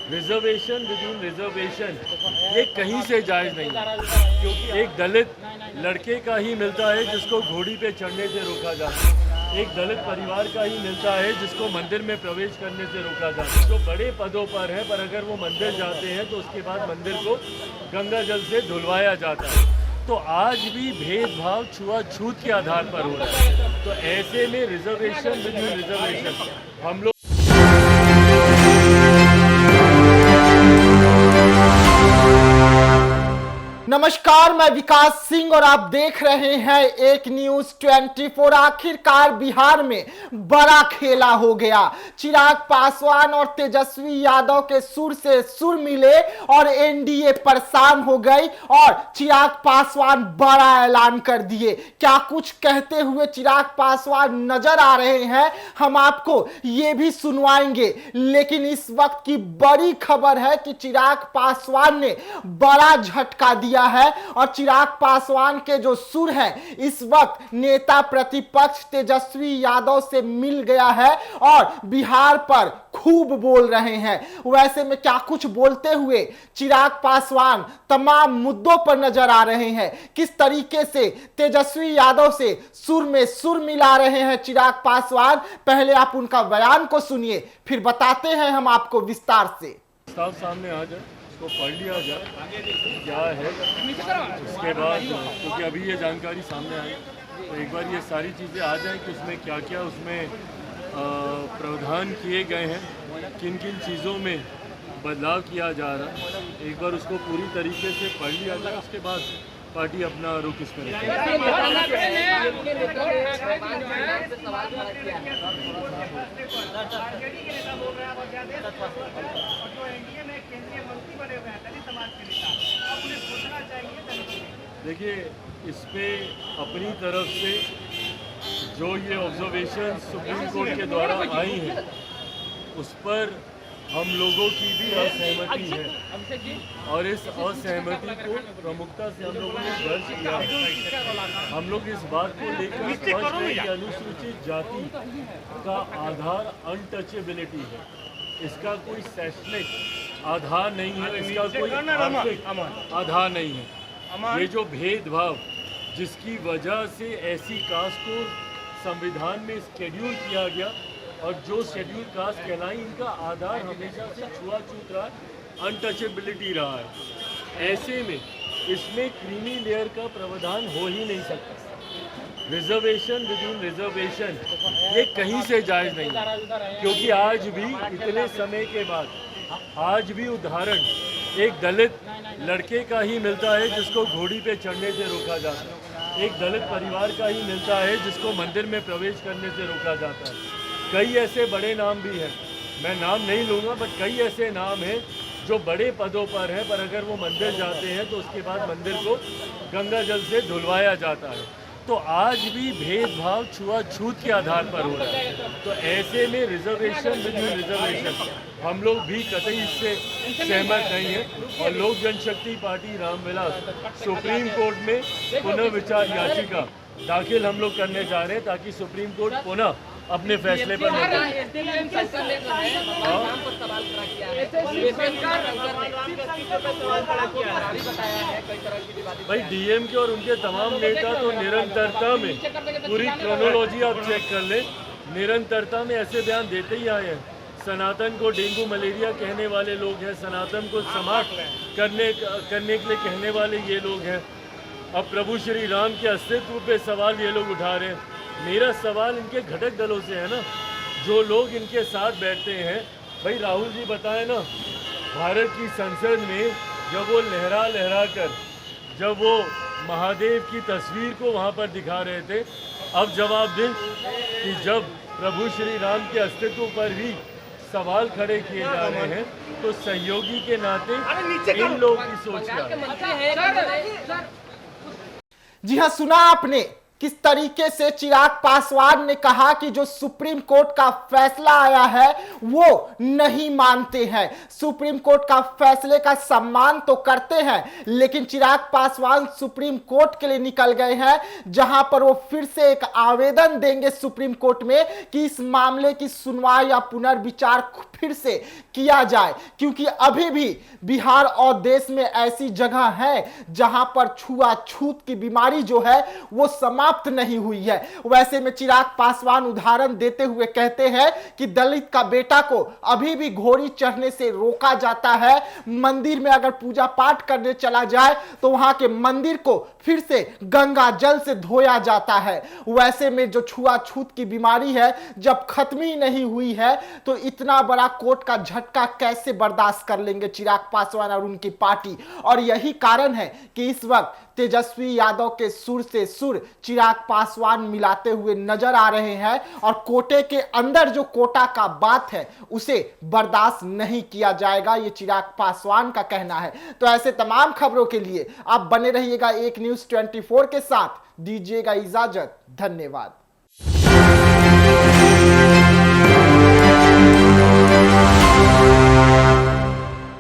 Reservation with in reservation ये कहीं से जायज़ नहीं है, क्योंकि एक दलित लड़के का ही मिलता है जिसको घोड़ी पे चढ़ने से रोका जाता है, एक दलित परिवार का ही मिलता है जिसको मंदिर में प्रवेश करने से रोका जाता है। जो बड़े पदों पर है, पर अगर वो मंदिर जाते हैं तो उसके बाद मंदिर को गंगा जल से धुलवाया जाता है। तो आज भी भेदभाव छुआछूत के आधार पर हो रहा है। तो ऐसे में रिजर्वेशन विद इन रिजर्वेशन हम लोग नमस्कार, मैं विकास सिंह और आप देख रहे हैं एक न्यूज 24। आखिरकार बिहार में बड़ा खेला हो गया। चिराग पासवान और तेजस्वी यादव के सुर से सुर मिले और एनडीए परेशान हो गई और चिराग पासवान बड़ा ऐलान कर दिए। क्या कुछ कहते हुए चिराग पासवान नजर आ रहे हैं, हम आपको ये भी सुनवाएंगे। लेकिन इस वक्त की बड़ी खबर है कि चिराग पासवान ने बड़ा झटका दिया है और चिराग पासवान के जो सुर हैं इस वक्त नेता प्रतिपक्ष तेजस्वी यादव से मिल गया है और बिहार पर खूब बोल रहे हैं। वैसे में क्या कुछ बोलते हुए चिराग पासवान तमाम मुद्दों पर नजर आ रहे हैं, किस तरीके से तेजस्वी यादव से सुर में सुर मिला रहे हैं चिराग पासवान। पहले आप उनका बयान को सुनिए, फिर बताते हैं हम आपको विस्तार से। सामने आ जाए, उसको पढ़ लिया जाए क्या है, उसके बाद क्योंकि अभी ये जानकारी सामने आई तो एक बार ये सारी चीज़ें आ जाएं कि उसमें क्या क्या उसमें प्रावधान किए गए हैं, किन किन चीज़ों में बदलाव किया जा रहा है। एक बार उसको पूरी तरीके से पढ़ लिया जाए, उसके बाद पार्टी अपना रुख इस पर देखिए, इस पे अपनी तरफ से जो ये ऑब्जर्वेशन सुप्रीम कोर्ट के द्वारा आई हैं उस पर हम लोगों की भी असहमति है और इस असहमति को प्रमुखता से हम लोगों ने दर्ज किया। हम लोग इस बात को लेकर स्पष्ट है कि अनुसूचित जाति का आधार अनटचेबिलिटी है, इसका कोई शैक्षणिक आधार नहीं है, इसका कोई आर्थिक आधार नहीं है। ये जो भेदभाव जिसकी वजह से ऐसी कास्ट को संविधान में शेड्यूल किया गया और जो शेड्यूल कास्ट कहलाई, इनका आधार हमेशा से छुआछूत रहा, अनटचेबिलिटी रहा है। ऐसे में इसमें क्रीमी लेयर का प्रावधान हो ही नहीं सकता। रिजर्वेशन विद इन रिजर्वेशन ये कहीं से जायज़ नहीं है, क्योंकि आज भी इतने समय के बाद आज भी उदाहरण एक दलित लड़के का ही मिलता है जिसको घोड़ी पे चढ़ने से रोका जाता है, एक दलित परिवार का ही मिलता है जिसको मंदिर में प्रवेश करने से रोका जाता है। कई ऐसे बड़े नाम भी हैं, मैं नाम नहीं लूँगा, बट कई ऐसे नाम हैं जो बड़े पदों पर हैं, पर अगर वो मंदिर जाते हैं तो उसके बाद मंदिर को गंगा जल से धुलवाया जाता है। तो आज भी भेदभाव छुआछूत के आधार पर हो रहा है। तो ऐसे में रिजर्वेशन विद इन रिजर्वेशन हम लोग भी कतई इससे सहमत नहीं है और लोक जनशक्ति पार्टी रामविलास सुप्रीम कोर्ट में पुनर्विचार याचिका दाखिल हम लोग करने जा रहे हैं ताकि सुप्रीम कोर्ट पुनः अपने फैसले पर भाई डीएम के और उनके तमाम नेता तो निरंतरता में, पूरी क्रोनोलॉजी आप चेक कर लें, निरंतरता में ऐसे बयान देते ही आए हैं। सनातन को डेंगू मलेरिया कहने वाले लोग हैं, सनातन को समाप्त करने के लिए कहने वाले ये लोग हैं। अब प्रभु श्री राम के अस्तित्व पे सवाल ये लोग उठा रहे हैं। मेरा सवाल इनके घटक दलों से है ना, जो लोग इनके साथ बैठते हैं। भाई राहुल जी बताएं ना, भारत की संसद में जब वो लहरा लहरा कर जब वो महादेव की तस्वीर को वहाँ पर दिखा रहे थे, अब जवाब दें कि जब प्रभु श्री राम के अस्तित्व पर भी सवाल खड़े किए जा रहे हैं तो सहयोगी के नाते इन लोगों की सोच क्या है। जी हाँ, सुना आपने किस तरीके से चिराग पासवान ने कहा कि जो सुप्रीम कोर्ट का फैसला आया है वो नहीं मानते हैं। सुप्रीम कोर्ट का फैसले का सम्मान तो करते हैं, लेकिन चिराग पासवान सुप्रीम कोर्ट के लिए निकल गए हैं, जहां पर वो फिर से एक आवेदन देंगे सुप्रीम कोर्ट में कि इस मामले की सुनवाई या पुनर्विचार फिर से किया जाए, क्योंकि अभी भी बिहार और देश में ऐसी जगह है जहां पर छुआछूत की बीमारी जो है वो समाप्त नहीं हुई है। वैसे में चिराग पासवान उदाहरण देते हुए कहते हैं कि दलित का बेटा को अभी भी घोड़ी चढ़ने से रोका जाता है। मंदिर में अगर पूजा पाठ करने चला जाए तो वहां के मंदिर को फिर से गंगा जल से धोया जाता है। वैसे में जो छुआछूत की बीमारी है जब खत्म ही नहीं हुई है तो इतना बड़ा कोर्ट का झटका कैसे बर्दाश्त कर लेंगे चिराग पासवान और उनकी पार्टी। और यही कारण है कि इस वक्त तेजस्वी यादव के सुर से सुर चिराग पासवान मिलाते हुए नजर आ रहे हैं और कोटे के अंदर जो कोटा का बात है उसे बर्दाश्त नहीं किया जाएगा, ये चिराग पासवान का कहना है। तो ऐसे तमाम खबरों के लिए आप बने रहिएगा एक न्यूज़ 24 के साथ। दीजिएगा इजाजत, धन्यवाद।